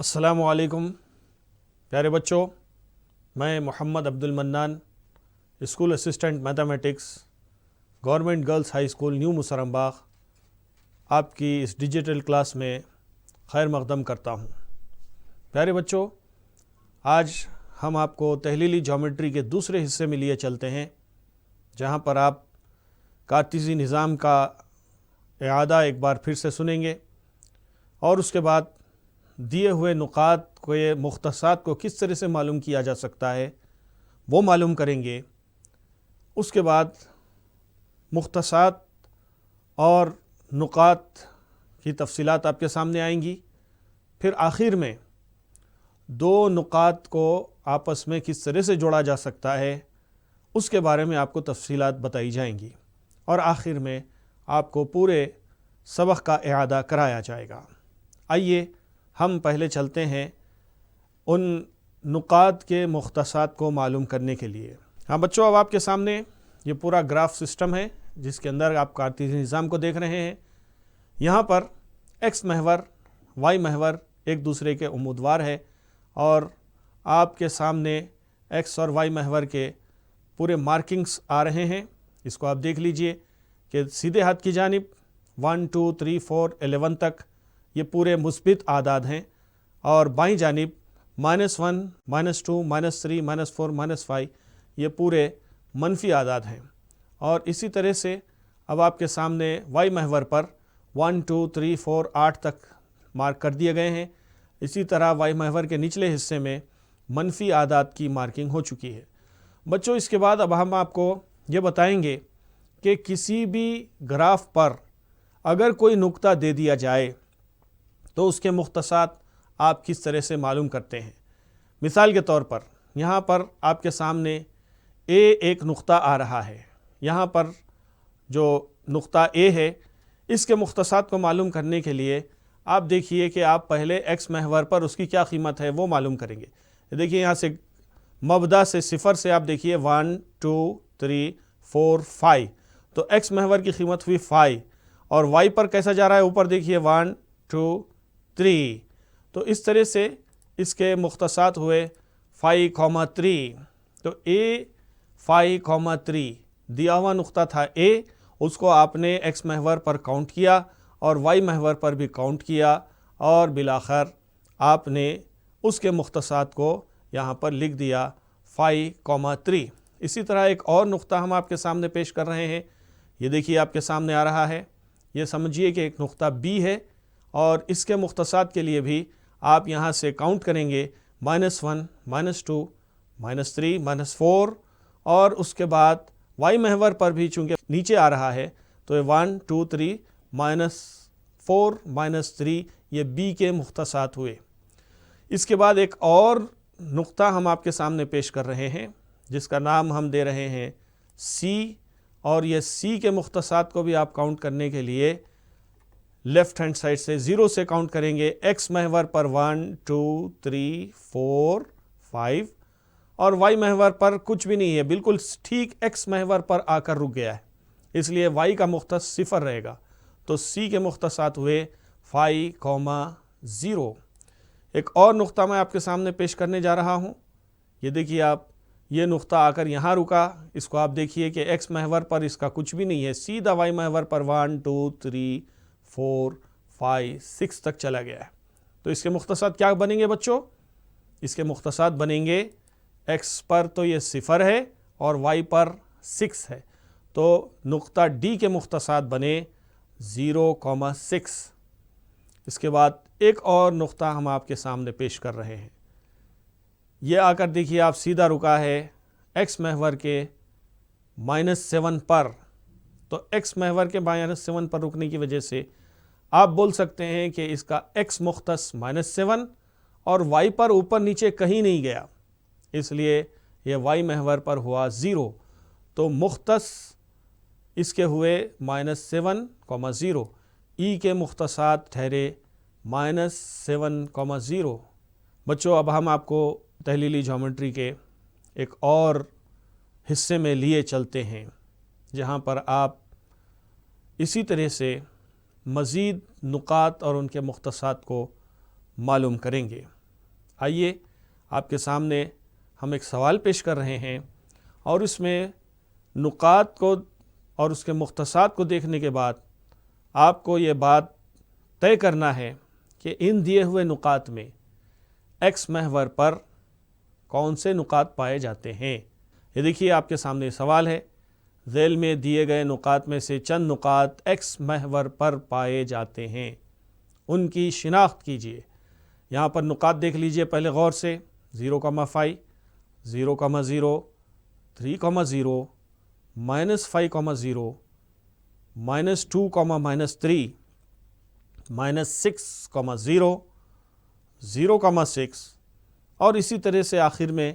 السلام علیکم پیارے بچوں، میں Muhammad Abdul Mannan, school assistant mathematics, government girls high school new Masram Bagh, آپ کی اس ڈیجیٹل کلاس میں خیر مقدم کرتا ہوں۔ پیارے بچوں، آج ہم آپ کو تحلیلی جیومیٹری کے دوسرے حصے میں لیے چلتے ہیں، جہاں پر آپ کارتیزی نظام کا اعادہ ایک بار پھر سے سنیں گے اور اس کے بعد دیے ہوئے نقاط کو مختصات کو کس طرح سے معلوم کیا جا سکتا ہے وہ معلوم کریں گے۔ اس کے بعد مختصات اور نقاط کی تفصیلات آپ کے سامنے آئیں گی۔ پھر آخر میں دو نقاط کو آپس میں کس طرح سے جوڑا جا سکتا ہے اس کے بارے میں آپ کو تفصیلات بتائی جائیں گی، اور آخر میں آپ کو پورے سبق کا اعادہ کرایا جائے گا۔ آئیے ہم پہلے چلتے ہیں ان نقاط کے مختصات کو معلوم کرنے کے لیے۔ ہاں بچوں، اب آپ کے سامنے یہ پورا گراف سسٹم ہے جس کے اندر آپ کارتیزی نظام کو دیکھ رہے ہیں۔ یہاں پر ایکس محور، وائی محور ایک دوسرے کے عمودوار ہے، اور آپ کے سامنے ایکس اور وائی محور کے پورے مارکنگز آ رہے ہیں۔ اس کو آپ دیکھ لیجئے کہ سیدھے ہاتھ کی جانب 1 2 3 4 11 تک یہ پورے مثبت اعداد ہیں، اور بائیں جانب -1 -2 -3 -4 -5 یہ پورے منفی اعداد ہیں۔ اور اسی طرح سے اب آپ کے سامنے وائی محور پر 1 2 3 4 8 تک مارک کر دیے گئے ہیں۔ اسی طرح وائی محور کے نچلے حصے میں منفی اعداد کی مارکنگ ہو چکی ہے۔ بچوں، اس کے بعد اب ہم آپ کو یہ بتائیں گے کہ کسی بھی گراف پر اگر کوئی نقطہ دے دیا جائے تو اس کے مختصات آپ کس طرح سے معلوم کرتے ہیں۔ مثال کے طور پر یہاں پر آپ کے سامنے اے ایک نقطہ آ رہا ہے۔ یہاں پر جو نقطہ اے ہے اس کے مختصات کو معلوم کرنے کے لیے آپ دیکھیے کہ آپ پہلے ایکس محور پر اس کی کیا قیمت ہے وہ معلوم کریں گے۔ دیکھیے یہاں سے مبدا سے صفر سے آپ دیکھیے 1 2 3 4 5، تو ایکس محور کی قیمت ہوئی 5، اور وائی پر کیسا جا رہا ہے اوپر دیکھیے 1 2 3، تو اس طرح سے اس کے مختصات ہوئے 5,3۔ تو اے 5,3 دیا ہوا نقطہ تھا اے، اس کو آپ نے ایکس محور پر کاؤنٹ کیا اور وائی محور پر بھی کاؤنٹ کیا، اور بالآخر آپ نے اس کے مختصات کو یہاں پر لکھ دیا 5,3۔ اسی طرح ایک اور نقطہ ہم آپ کے سامنے پیش کر رہے ہیں۔ یہ دیکھیے آپ کے سامنے آ رہا ہے، یہ سمجھیے کہ ایک نقطہ بی ہے، اور اس کے مختصات کے لیے بھی آپ یہاں سے کاؤنٹ کریں گے -1 -2 -3 -4، اور اس کے بعد وائی محور پر بھی چونکہ نیچے آ رہا ہے تو 1 2 3 -4 -3 یہ بی کے مختصات ہوئے۔ اس کے بعد ایک اور نقطہ ہم آپ کے سامنے پیش کر رہے ہیں جس کا نام ہم دے رہے ہیں سی، اور یہ سی کے مختصات کو بھی آپ کاؤنٹ کرنے کے لیے لیفٹ ہینڈ سائڈ سے 0 سے کاؤنٹ کریں گے۔ ایکس محور پر 1 2 3 4 5، اور وائی محور پر کچھ بھی نہیں ہے، بالکل ٹھیک ایکس محور پر آ کر رک گیا ہے، اس لیے وائی کا مختص 0 رہے گا، تو سی کے مختصات ہوئے 5,0۔ ایک اور نقطہ میں آپ کے سامنے پیش کرنے جا رہا ہوں۔ یہ دیکھیے آپ، یہ نقطہ آ کر یہاں رکا، اس کو آپ دیکھیے کہ ایکس محور پر اس کا کچھ بھی نہیں ہے، سیدھا وائی محور پر 1 2 3 4 5 6 تک چلا گیا ہے۔ تو اس کے مختصات کیا بنیں گے بچوں؟ اس کے مختصات بنیں گے ایکس پر تو یہ 0 ہے اور وائی پر 6 ہے، تو نقطہ ڈی کے مختصات بنے 0,6۔ اس کے بعد ایک اور نقطہ ہم آپ کے سامنے پیش کر رہے ہیں۔ یہ آ کر دیکھیے آپ سیدھا رکا ہے ایکس محور کے -7 پر، تو ایکس محور کے -7 پر رکنے کی وجہ سے آپ بول سکتے ہیں کہ اس کا ایکس مختص -7 اور وائی پر اوپر نیچے کہیں نہیں گیا، اس لیے یہ وائی محور پر ہوا 0، تو مختص اس کے ہوئے -7,0۔ ای کے مختصات ٹھہرے -7,0۔ بچوں، اب ہم آپ کو تحلیلی جیومیٹری کے ایک اور حصے میں لیے چلتے ہیں جہاں پر آپ اسی طرح سے مزید نقاط اور ان کے مختصات کو معلوم کریں گے۔ آئیے آپ کے سامنے ہم ایک سوال پیش کر رہے ہیں اور اس میں نقاط کو اور اس کے مختصات کو دیکھنے کے بعد آپ کو یہ بات طے کرنا ہے کہ ان دیے ہوئے نقاط میں ایکس محور پر کون سے نقاط پائے جاتے ہیں۔ یہ دیکھیے آپ کے سامنے سوال ہے، ذیل میں دیے گئے نقاط میں سے چند نقاط ایکس محور پر پائے جاتے ہیں، ان کی شناخت کیجیے۔ یہاں پر نقاط دیکھ لیجیے پہلے غور سے، 0,5 0,0 3,0 -5,0 -2, -3 -6,0 0,6 اور اسی طرح سے آخر میں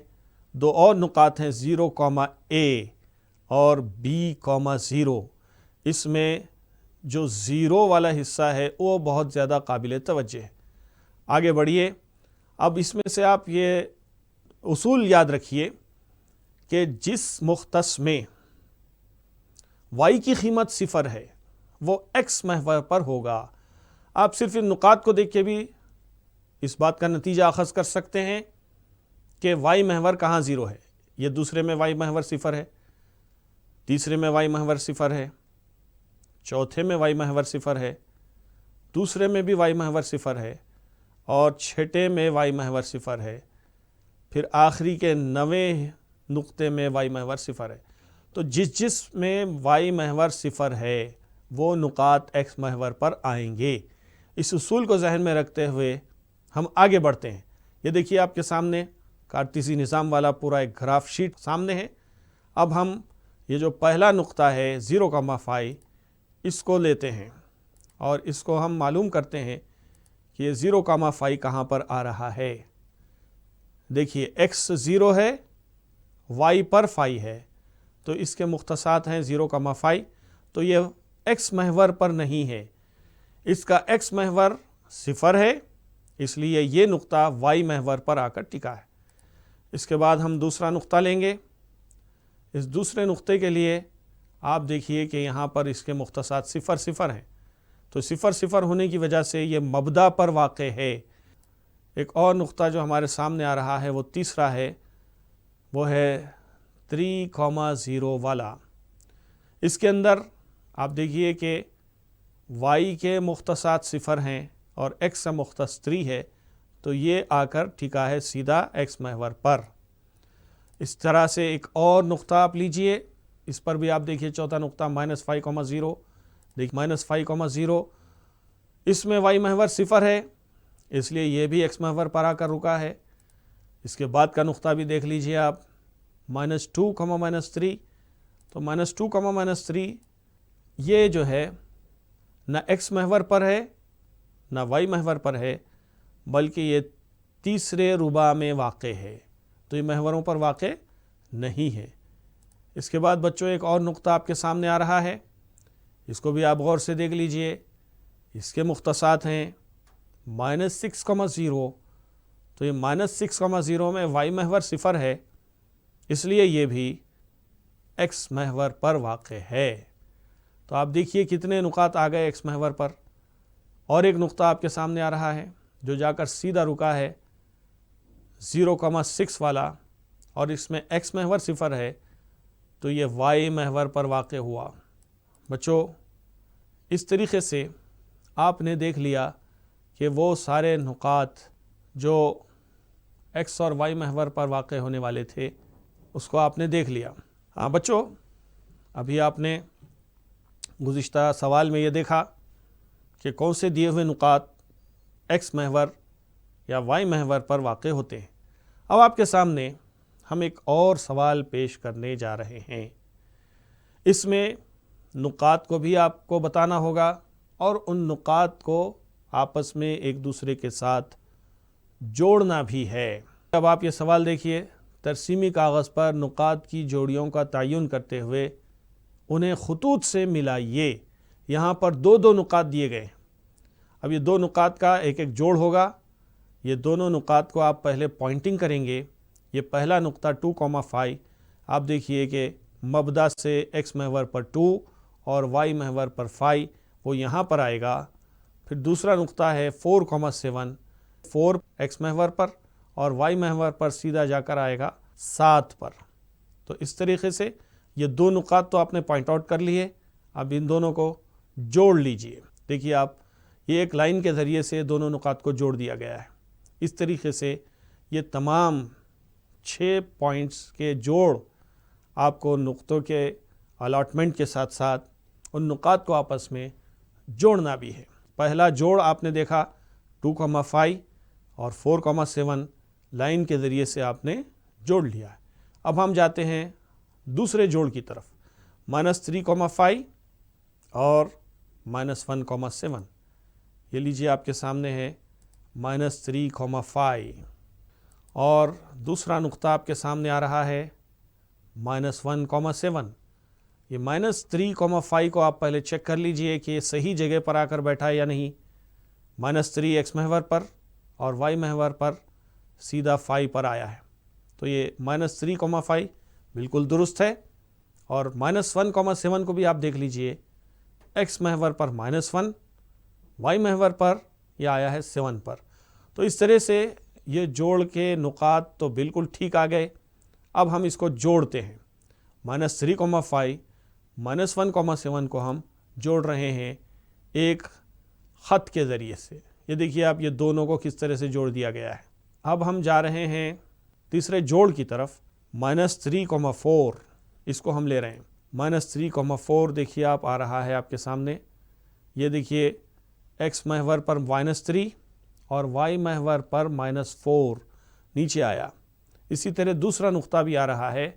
دو اور نقاط ہیں 0,A اور B,0۔ اس میں جو 0 والا حصہ ہے وہ بہت زیادہ قابل توجہ ہے۔ آگے بڑھیے، اب اس میں سے آپ یہ اصول یاد رکھیے کہ جس مختص میں y کی قیمت 0 ہے وہ x محور پر ہوگا۔ آپ صرف ان نقاط کو دیکھ کے بھی اس بات کا نتیجہ اخذ کر سکتے ہیں کہ y محور کہاں 0 ہے۔ یہ دوسرے میں y محور 0 ہے، تیسرے میں y محور 0 ہے، چوتھے میں y محور 0 ہے، دوسرے میں بھی y محور 0 ہے اور چھٹے میں y محور 0 ہے، پھر آخری کے 9ویں نقطے میں y محور 0 ہے۔ تو جس میں y محور 0 ہے وہ نقاط x محور پر آئیں گے۔ اس اصول کو ذہن میں رکھتے ہوئے ہم آگے بڑھتے ہیں۔ یہ دیکھیے آپ کے سامنے کارتیسی نظام والا پورا ایک گراف شیٹ سامنے ہے۔ اب ہم یہ جو پہلا نقطہ ہے 0,5 اس کو لیتے ہیں اور اس کو ہم معلوم کرتے ہیں کہ یہ 0,5 کہاں پر آ رہا ہے۔ دیکھیے x 0 ہے، y پر 5 ہے، تو اس کے مختصات ہیں 0,5، تو یہ x محور پر نہیں ہے، اس کا x محور 0 ہے، اس لیے یہ نقطہ y محور پر آ کر ٹکا ہے۔ اس کے بعد ہم دوسرا نقطہ لیں گے۔ اس دوسرے نقطے کے لیے آپ دیکھیے کہ یہاں پر اس کے مختصات 0,0 ہیں، تو 0,0 ہونے کی وجہ سے یہ مبدا پر واقع ہے۔ ایک اور نقطہ جو ہمارے سامنے آ رہا ہے وہ تیسرا ہے، وہ ہے 3,0 والا۔ اس کے اندر آپ دیکھیے کہ y کے مختصات 0 ہیں اور x کا مختص 3 ہے، تو یہ آ کر ٹھکا ہے سیدھا x محور پر۔ اس طرح سے ایک اور نقطہ آپ لیجئے، اس پر بھی آپ دیکھیے چوتھا نقطہ -5,0، دیکھیے -5,0، اس میں y محور 0 ہے، اس لیے یہ بھی x محور پر آ کر رکا ہے۔ اس کے بعد کا نقطہ بھی دیکھ لیجئے آپ -2, -3، تو -2, -3 یہ جو ہے نہ x محور پر ہے نہ y محور پر ہے، بلکہ یہ تیسرے ربع میں واقع ہے، تو یہ محوروں پر واقع نہیں ہے۔ اس کے بعد بچوں ایک اور نقطہ آپ کے سامنے آ رہا ہے، اس کو بھی آپ غور سے دیکھ لیجئے۔ اس کے مختصات ہیں -6,0، تو یہ -6,0 میں y محور 0 ہے، اس لیے یہ بھی x محور پر واقع ہے۔ تو آپ دیکھیے کتنے نقاط آ گئے x محور پر۔ اور ایک نقطہ آپ کے سامنے آ رہا ہے جو جا کر سیدھا رکا ہے 0,6 والا، اور اس میں x محور 0 ہے، تو یہ y محور پر واقع ہوا۔ بچوں اس طریقے سے آپ نے دیکھ لیا کہ وہ سارے نقاط جو x اور y محور پر واقع ہونے والے تھے اس کو آپ نے دیکھ لیا۔ ہاں بچوں، ابھی آپ نے گزشتہ سوال میں یہ دیکھا کہ کون سے دیے ہوئے نقاط x محور یا y محور پر واقع ہوتے ہیں۔ اب آپ کے سامنے ہم ایک اور سوال پیش کرنے جا رہے ہیں۔ اس میں نقاط کو بھی آپ کو بتانا ہوگا اور ان نقاط کو آپس میں ایک دوسرے کے ساتھ جوڑنا بھی ہے۔ اب آپ یہ سوال دیکھیے، ترسیمی کاغذ پر نقاط کی جوڑیوں کا تعین کرتے ہوئے انہیں خطوط سے ملائیے۔ یہاں پر دو نقاط دیے گئے ہیں۔ اب یہ دو نقاط کا ایک جوڑ ہوگا۔ یہ دونوں نقاط کو آپ پہلے پوائنٹنگ کریں گے۔ یہ پہلا نقطہ 2,5، آپ دیکھیے کہ مبدا سے x محور پر 2 اور y محور پر 5 وہ یہاں پر آئے گا۔ پھر دوسرا نقطہ ہے 4,7، 4 x محور پر اور y محور پر سیدھا جا کر آئے گا 7 پر۔ تو اس طریقے سے یہ دو نقاط تو آپ نے پوائنٹ آؤٹ کر لیے، اب ان دونوں کو جوڑ لیجئے۔ دیکھیے آپ، یہ ایک لائن کے ذریعے سے دونوں نقاط کو جوڑ دیا گیا ہے۔ اس طریقے سے یہ تمام 6 پوائنٹس کے جوڑ آپ کو نقطوں کے الاٹمنٹ کے ساتھ ساتھ ان نقاط کو آپس میں جوڑنا بھی ہے۔ پہلا جوڑ آپ نے دیکھا 2,5 اور 4,7 لائن کے ذریعے سے آپ نے جوڑ لیا ہے۔ اب ہم جاتے ہیں دوسرے جوڑ کی طرف، -3,5 اور -1,7۔ یہ لیجیے آپ کے سامنے ہے -3,5 اور دوسرا نقطہ آپ کے سامنے آ رہا ہے -1,7۔ یہ -3,5 کو آپ پہلے چیک کر لیجئے کہ یہ صحیح جگہ پر آ کر بیٹھا ہے یا نہیں۔ -3 x محور پر اور y محور پر سیدھا 5 پر آیا ہے، تو یہ -3,5 بالکل درست ہے۔ اور -1,7 کو بھی آپ دیکھ لیجئے، x محور پر -1، y محور پر یہ آیا ہے 7 پر۔ تو اس طرح سے یہ جوڑ کے نقاط تو بالکل ٹھیک آ گئے۔ اب ہم اس کو جوڑتے ہیں، -3,5 -1,7 کو ہم جوڑ رہے ہیں ایک خط کے ذریعے سے۔ یہ دیکھیے آپ، یہ دونوں کو کس طرح سے جوڑ دیا گیا ہے۔ اب ہم جا رہے ہیں تیسرے جوڑ کی طرف، -3,4 اس کو ہم لے رہے ہیں۔ -3,4 دیکھیے آپ آ رہا ہے آپ کے سامنے۔ یہ دیکھیے x محور پر -3 اور y محور پر -4 نیچے آیا۔ اسی طرح دوسرا نقطہ بھی آ رہا ہے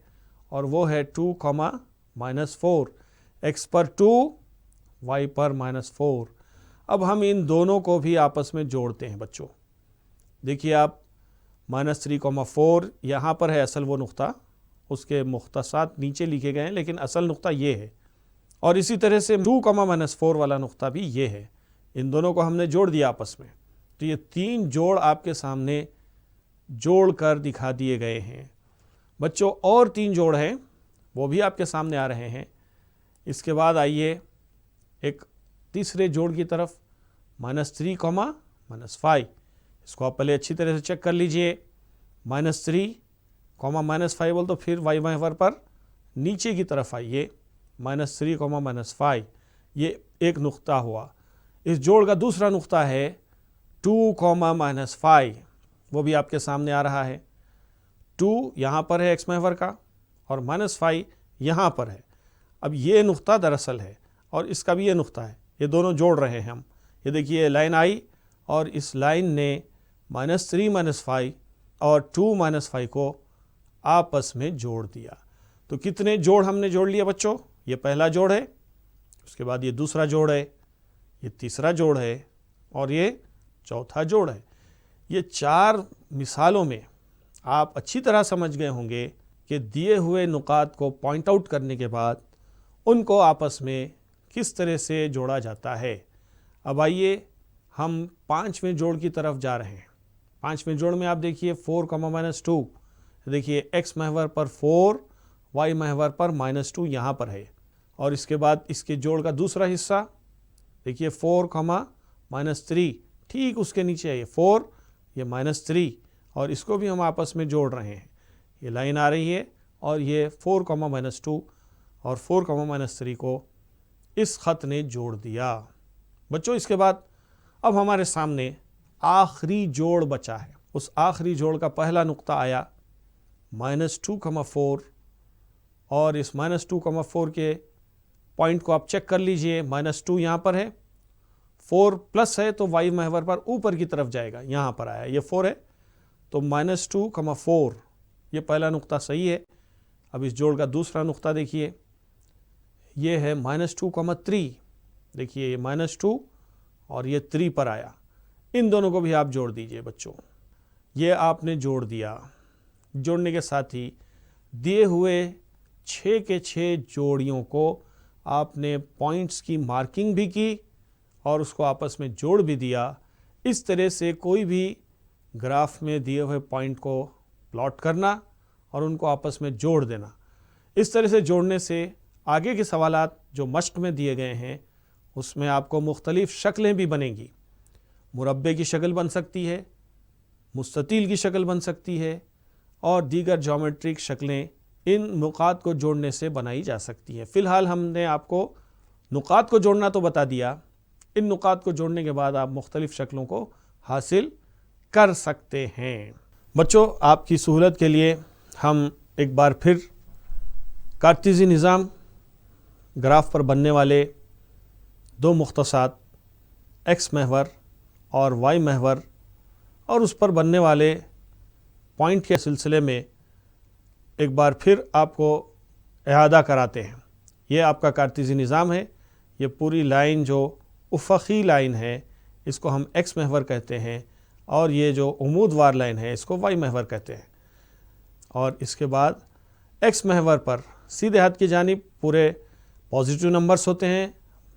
اور وہ ہے 2,-4، x پر 2، y پر -4۔ اب ہم ان دونوں کو بھی آپس میں جوڑتے ہیں بچوں۔ دیکھیے آپ، -3,4 یہاں پر ہے اصل وہ نقطہ، اس کے مختصات نیچے لکھے گئے ہیں لیکن اصل نقطہ یہ ہے، اور اسی طرح سے 2,-4 والا نقطہ بھی یہ ہے۔ ان دونوں کو ہم نے جوڑ دیا آپس میں، تو یہ 3 جوڑ آپ کے سامنے جوڑ کر دکھا دیے گئے ہیں بچوں۔ اور 3 جوڑ ہیں، وہ بھی آپ کے سامنے آ رہے ہیں۔ اس کے بعد آئیے ایک تیسرے جوڑ کی طرف، -3,-5۔ اس کو آپ پہلے اچھی طرح سے چیک کر لیجئے۔ -3,-5 بول تو پھر y محور پر نیچے کی طرف آئیے، -3,-5۔ یہ ایک نقطہ ہوا۔ اس جوڑ کا دوسرا نقطہ ہے 2,-5، وہ بھی آپ کے سامنے آ رہا ہے۔ 2 یہاں پر ہے x محور کا اور -5 یہاں پر ہے۔ اب یہ نقطہ دراصل ہے اور اس کا بھی یہ نقطہ ہے، یہ دونوں جوڑ رہے ہیں ہم۔ یہ دیکھیے لائن آئی اور اس لائن نے -3-5 اور 2-5 کو آپس میں جوڑ دیا۔ تو کتنے جوڑ ہم نے جوڑ لیا بچوں؟ یہ پہلا جوڑ ہے، اس کے بعد یہ دوسرا جوڑ ہے، یہ تیسرا جوڑ ہے اور یہ چوتھا جوڑ ہے۔ یہ 4 مثالوں میں آپ اچھی طرح سمجھ گئے ہوں گے کہ دیے ہوئے نقاط کو پوائنٹ آؤٹ کرنے کے بعد ان کو آپس میں کس طرح سے جوڑا جاتا ہے۔ اب آئیے ہم 5ویں جوڑ کی طرف جا رہے ہیں۔ 5ویں جوڑ میں آپ دیکھیے 4,-2، دیکھیے x محور پر 4، y محور پر -2 یہاں پر ہے، اور اس کے بعد اس کے جوڑ کا دوسرا حصہ دیکھیے 4,-3، ٹھیک اس کے نیچے ہے یہ 4، یہ -3، اور اس کو بھی ہم آپس میں جوڑ رہے ہیں۔ یہ لائن آ رہی ہے اور یہ 4,-2 اور 4,-3 کو اس خط نے جوڑ دیا۔ بچوں اس کے بعد اب ہمارے سامنے آخری جوڑ بچا ہے۔ اس آخری جوڑ کا پہلا نقطہ آیا -2,4، اور اس -2,4 کے پوائنٹ کو آپ چیک کر لیجئے۔ -2 یہاں پر ہے، 4 پلس ہے تو y محور پر اوپر کی طرف جائے گا، یہاں پر آیا، یہ 4 ہے تو -2,4 یہ پہلا نقطہ صحیح ہے۔ اب اس جوڑ کا دوسرا نقطہ دیکھیے، یہ ہے -2,3، دیکھیے یہ -2 اور یہ 3 پر آیا۔ ان دونوں کو بھی آپ جوڑ دیجئے بچوں۔ یہ آپ نے جوڑ دیا۔ جوڑنے کے ساتھ ہی دیے ہوئے 6 کے 6 جوڑیوں کو آپ نے پوائنٹس کی مارکنگ بھی کی اور اس کو آپس میں جوڑ بھی دیا۔ اس طرح سے کوئی بھی گراف میں دیے ہوئے پوائنٹ کو پلاٹ کرنا اور ان کو آپس میں جوڑ دینا۔ اس طرح سے جوڑنے سے آگے کے سوالات جو مشق میں دیے گئے ہیں اس میں آپ کو مختلف شکلیں بھی بنیں گی۔ مربع کی شکل بن سکتی ہے، مستطیل کی شکل بن سکتی ہے اور دیگر جیومیٹرک شکلیں ان نقاط کو جوڑنے سے بنائی جا سکتی ہیں۔ فی الحال ہم نے آپ کو نقاط کو جوڑنا تو بتا دیا، ان نقاط کو جوڑنے کے بعد آپ مختلف شکلوں کو حاصل کر سکتے ہیں۔ بچوں، آپ کی سہولت کے لیے ہم ایک بار پھر کارتیزی نظام، گراف پر بننے والے دو مختصات ایکس محور اور وائی محور اور اس پر بننے والے پوائنٹ کے سلسلے میں ایک بار پھر آپ کو اعادہ کراتے ہیں۔ یہ آپ کا کارتیزی نظام ہے۔ یہ پوری لائن جو افقی لائن ہے اس کو ہم ایکس محور کہتے ہیں، اور یہ جو عمود وار لائن ہے اس کو وائی محور کہتے ہیں۔ اور اس کے بعد ایکس محور پر سیدھے ہاتھ کی جانب پورے پازیٹیو نمبرز ہوتے ہیں،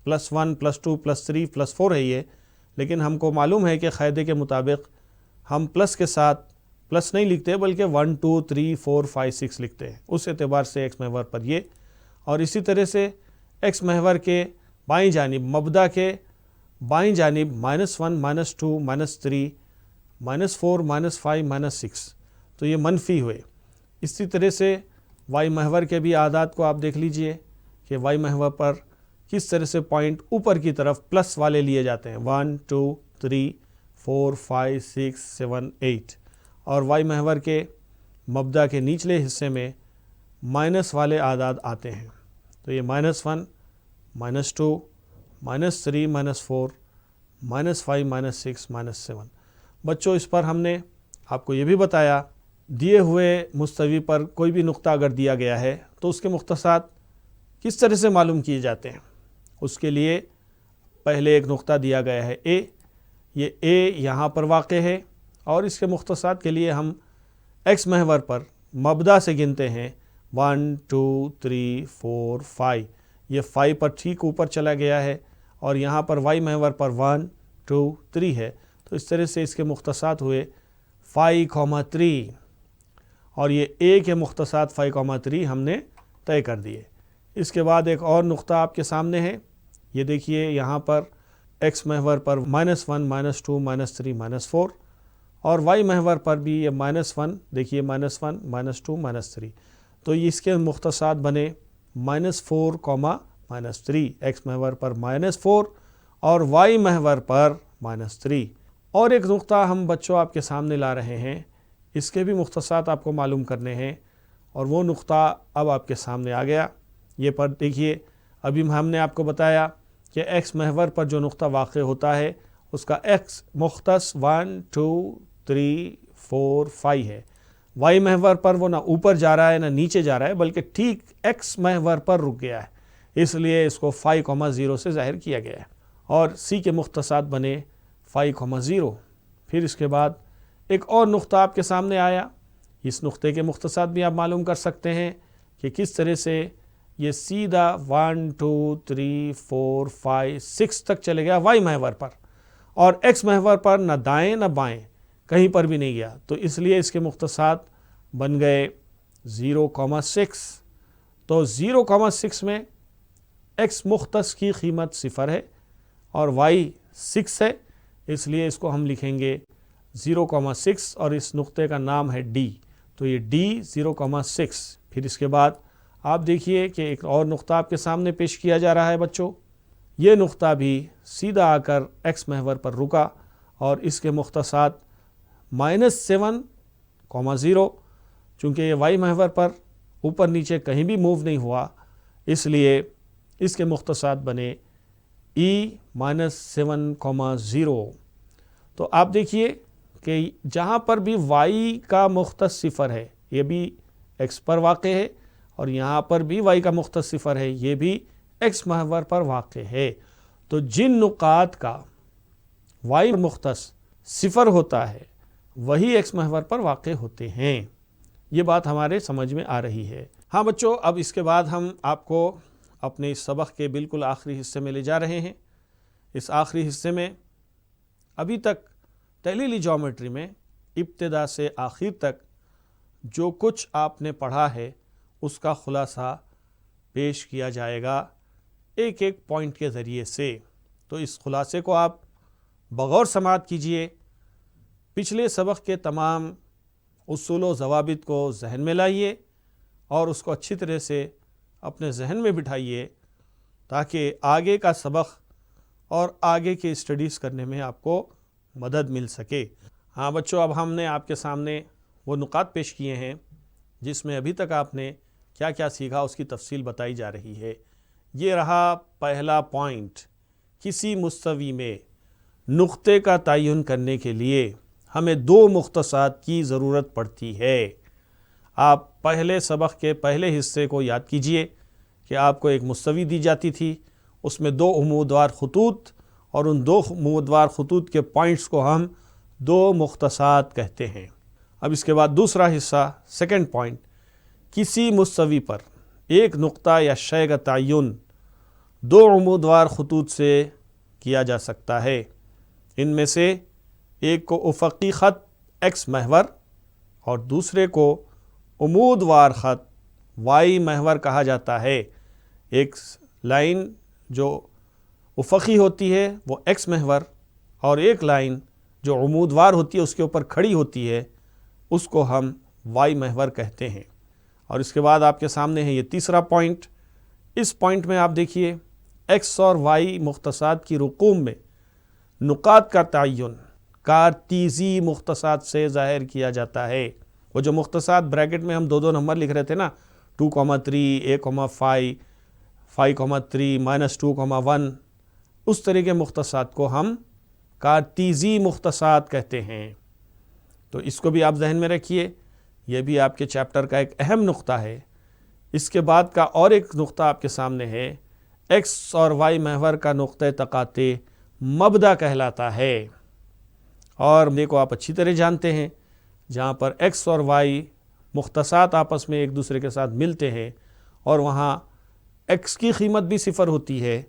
+1 +2 +3 +4 ہے یہ، لیکن ہم کو معلوم ہے کہ قاعدے کے مطابق ہم پلس کے ساتھ پلس نہیں لکھتے بلکہ 1 2 3 4 5 6 لکھتے ہیں، اس اعتبار سے ایکس محور پر یہ۔ اور اسی طرح سے ایکس محور کے بائیں جانب، مبدا کے بائیں جانب -1 -2 -3 -4 -5 -6، تو یہ منفی ہوئے۔ اسی طرح سے وائی محور کے بھی اعداد کو آپ دیکھ لیجئے کہ وائی محور پر کس طرح سے پوائنٹ اوپر کی طرف پلس والے لیے جاتے ہیں، 1 2 3 4 5 6 7 8، اور وائی محور کے مبدا کے نچلے حصے میں مائنس والے اعداد آتے ہیں، تو یہ -1 -2 -3 -4 -5 -6 -7۔ بچوں، اس پر ہم نے آپ کو یہ بھی بتایا، دیے ہوئے مستوی پر کوئی بھی نقطہ اگر دیا گیا ہے تو اس کے مختصات کس طرح سے معلوم کیے جاتے ہیں۔ اس کے لیے پہلے ایک نقطہ دیا گیا ہے اے، یہ اے یہاں پر واقع ہے، اور اس کے مختصات کے لیے ہم ایکس محور پر مبدا سے گنتے ہیں 1 2 3 4 5، یہ 5 پر ٹھیک اوپر چلا گیا ہے، اور یہاں پر وائی محور پر 1 2 3 ہے، تو اس طرح سے اس کے مختصات ہوئے 5 3، اور یہ اے کے مختصات 5 3 ہم نے طے کر دیے۔ اس کے بعد ایک اور نقطہ آپ کے سامنے ہے، یہ دیکھیے یہاں پر ایکس محور پر -1 -2 -3 -4، اور وائی محور پر بھی یہ -1، دیکھیے -1 -2 -3، تو اس کے مختصات بنے -4 -3، ایکس محور پر -4 اور وائی محور پر -3۔ اور ایک نقطہ ہم بچوں آپ کے سامنے لا رہے ہیں، اس کے بھی مختصات آپ کو معلوم کرنے ہیں، اور وہ نقطہ اب آپ کے سامنے آ گیا۔ یہ پر دیکھیے، ابھی ہم نے آپ کو بتایا کہ ایکس محور پر جو نقطہ واقع ہوتا ہے اس کا ایکس مختص 1 2 3 4 5 ہے، وائی محور پر وہ نہ اوپر جا رہا ہے نہ نیچے جا رہا ہے، بلکہ ٹھیک ایکس محور پر رک گیا ہے، اس لیے اس کو 5 0 سے ظاہر کیا گیا ہے، اور سی کے مختصات بنے 5 0۔ پھر اس کے بعد ایک اور نقطہ آپ کے سامنے آیا، اس نقطے کے مختصات بھی آپ معلوم کر سکتے ہیں کہ کس طرح سے یہ سیدھا 1 2 3 4 5 6 تک چلے گیا وائی محور پر، اور ایکس محور پر نہ دائیں نہ بائیں کہیں پر بھی نہیں گیا، تو اس لیے اس کے مختصات بن گئے 0,6۔ تو 0,6 میں ایکس مختص کی قیمت 0 ہے اور وائی 6 ہے، اس لیے اس کو ہم لکھیں گے 0,6، اور اس نقطے کا نام ہے ڈی، تو یہ ڈی 0,6۔ پھر اس کے بعد آپ دیکھیے کہ ایک اور نقطہ آپ کے سامنے پیش کیا جا رہا ہے بچوں، یہ نقطہ بھی سیدھا آ کر ایکس محور پر رکا، اور اس کے مختصات -7,0، چونکہ یہ وائی محور پر اوپر نیچے کہیں بھی موو نہیں ہوا، اس لیے اس کے مختصات بنے ای -7,0۔ تو آپ دیکھیے کہ جہاں پر بھی وائی کا مختص 0 ہے یہ بھی ایکس پر واقع ہے، اور یہاں پر بھی وائی کا مختص 0 ہے یہ بھی ایکس محور پر واقع ہے، تو جن نقاط کا وائی مختص 0 ہوتا ہے وہی ایکس محور پر واقع ہوتے ہیں۔ یہ بات ہمارے سمجھ میں آ رہی ہے۔ ہاں بچوں، اب اس کے بعد ہم آپ کو اپنے اس سبق کے بالکل آخری حصے میں لے جا رہے ہیں۔ اس آخری حصے میں ابھی تک تحلیلی جیومیٹری میں ابتدا سے آخر تک جو کچھ آپ نے پڑھا ہے اس کا خلاصہ پیش کیا جائے گا ایک ایک پوائنٹ کے ذریعے سے، تو اس خلاصے کو آپ بغور سماعت کیجئے۔ پچھلے سبق کے تمام اصول و ضوابط کو ذہن میں لائیے اور اس کو اچھی طرح سے اپنے ذہن میں بٹھائیے تاکہ آگے کا سبق اور آگے کی اسٹڈیز کرنے میں آپ کو مدد مل سکے۔ ہاں بچوں، اب ہم نے آپ کے سامنے وہ نکات پیش کیے ہیں جس میں ابھی تک آپ نے کیا کیا سیکھا اس کی تفصیل بتائی جا رہی ہے۔ یہ رہا پہلا پوائنٹ، کسی مستوی میں نقطے کا تعین کرنے کے لیے ہمیں دو مختصات کی ضرورت پڑتی ہے۔ آپ پہلے سبق کے پہلے حصے کو یاد کیجئے کہ آپ کو ایک مستوی دی جاتی تھی، اس میں دو عمودوار خطوط، اور ان دو عمودوار خطوط کے پوائنٹس کو ہم دو مختصات کہتے ہیں۔ اب اس کے بعد دوسرا حصہ، سیکنڈ پوائنٹ، کسی مستوی پر ایک نقطہ یا شے کا تعین دو عمودوار خطوط سے کیا جا سکتا ہے۔ ان میں سے ایک کو افقی خط ایکس محور اور دوسرے کو عمودوار خط وائی محور کہا جاتا ہے۔ ایک لائن جو افقی ہوتی ہے وہ ایکس محور، اور ایک لائن جو عمودوار ہوتی ہے اس کے اوپر کھڑی ہوتی ہے اس کو ہم وائی محور کہتے ہیں۔ اور اس کے بعد آپ کے سامنے ہے یہ تیسرا پوائنٹ۔ اس پوائنٹ میں آپ دیکھیے ایکس اور وائی مختصات کی رقوم میں نقاط کا تعین کارتیزی مختصات سے ظاہر کیا جاتا ہے۔ وہ جو مختصات بریکٹ میں ہم دو نمبر لکھ رہے تھے نا، 2,3 1,5 5,3 -2,1، اس طرح کے مختصات کو ہم کارتیزی مختصات کہتے ہیں۔ تو اس کو بھی آپ ذہن میں رکھیے، یہ بھی آپ کے چیپٹر کا ایک اہم نقطہ ہے۔ اس کے بعد کا اور ایک نقطہ آپ کے سامنے ہے، ایکس اور وائی محور کا نقطہ تقاطع مبدا کہلاتا ہے۔ اور دیکھو آپ اچھی طرح جانتے ہیں، جہاں پر ایکس اور وائی مختصات آپس میں ایک دوسرے کے ساتھ ملتے ہیں اور وہاں ایکس کی قیمت بھی صفر ہوتی ہے،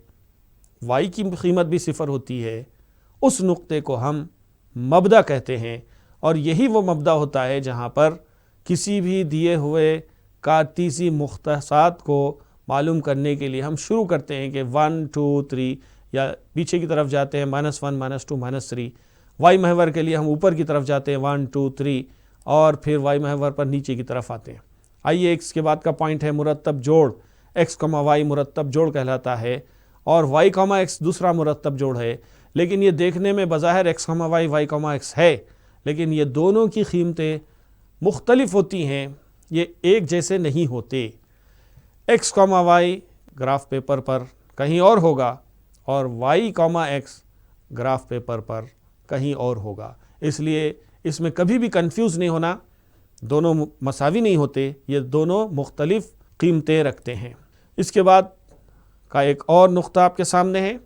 وائی کی قیمت بھی صفر ہوتی ہے، اس نقطے کو ہم مبدا کہتے ہیں۔ اور یہی وہ مبدا ہوتا ہے جہاں پر کسی بھی دیے ہوئے کارتیزی مختصات کو معلوم کرنے کے لیے ہم شروع کرتے ہیں کہ 1 2 3، یا پیچھے کی طرف جاتے ہیں -1 -2 -3۔ وائی محور کے لیے ہم اوپر کی طرف جاتے ہیں 1 2 3، اور پھر وائی محور پر نیچے کی طرف آتے ہیں۔ آئیے اس کے بعد کا پوائنٹ ہے مرتب جوڑ۔ ایکس کما وائی مرتب جوڑ کہلاتا ہے، اور وائی کما ایکس دوسرا مرتب جوڑ ہے۔ لیکن یہ دیکھنے میں بظاہر ایکس کما وائی وائی کما ایکس ہے، لیکن یہ دونوں کی قیمتیں مختلف ہوتی ہیں، یہ ایک جیسے نہیں ہوتے۔ ایکس کما وائی گراف پیپر پر کہیں اور ہوگا، اور وائی کما ایکس گراف پیپر پر کہیں اور ہوگا۔ اس لیے اس میں کبھی بھی کنفیوز نہیں ہونا، دونوں مساوی نہیں ہوتے، یہ دونوں مختلف قیمتیں رکھتے ہیں۔ اس کے بعد کا ایک اور نقطہ آپ کے سامنے ہے،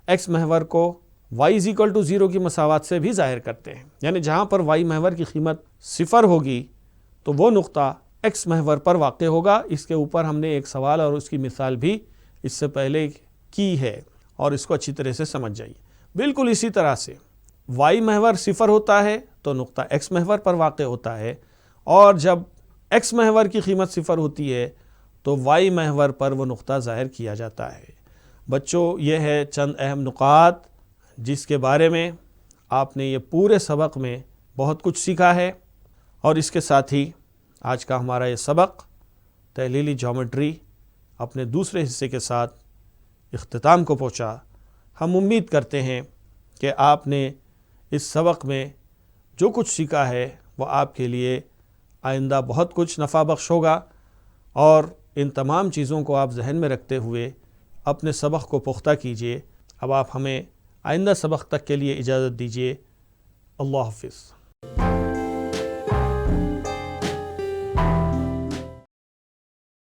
ایکس محور کو y = 0 کی مساوات سے بھی ظاہر کرتے ہیں، یعنی جہاں پر وائی محور کی قیمت صفر ہوگی تو وہ نقطہ ایکس محور پر واقع ہوگا۔ اس کے اوپر ہم نے ایک سوال اور اس کی مثال بھی اس سے پہلے کی ہے، اور اس کو اچھی طرح سے سمجھ جائیے۔ بالکل اسی طرح سے وائی محور صفر ہوتا ہے تو نقطہ ایکس محور پر واقع ہوتا ہے، اور جب ایکس محور کی قیمت صفر ہوتی ہے تو وائی محور پر وہ نقطہ ظاہر کیا جاتا ہے۔ بچوں، یہ ہے چند اہم نکات جس کے بارے میں آپ نے یہ پورے سبق میں بہت کچھ سیکھا ہے، اور اس کے ساتھ ہی آج کا ہمارا یہ سبق تحلیلی جیومیٹری اپنے دوسرے حصے کے ساتھ اختتام کو پہنچا۔ ہم امید کرتے ہیں کہ آپ نے اس سبق میں جو کچھ سیکھا ہے وہ آپ کے لیے آئندہ بہت کچھ نفع بخش ہوگا، اور ان تمام چیزوں کو آپ ذہن میں رکھتے ہوئے اپنے سبق کو پختہ کیجیے۔ اب آپ ہمیں آئندہ سبق تک کے لیے اجازت دیجیے۔ اللہ حافظ۔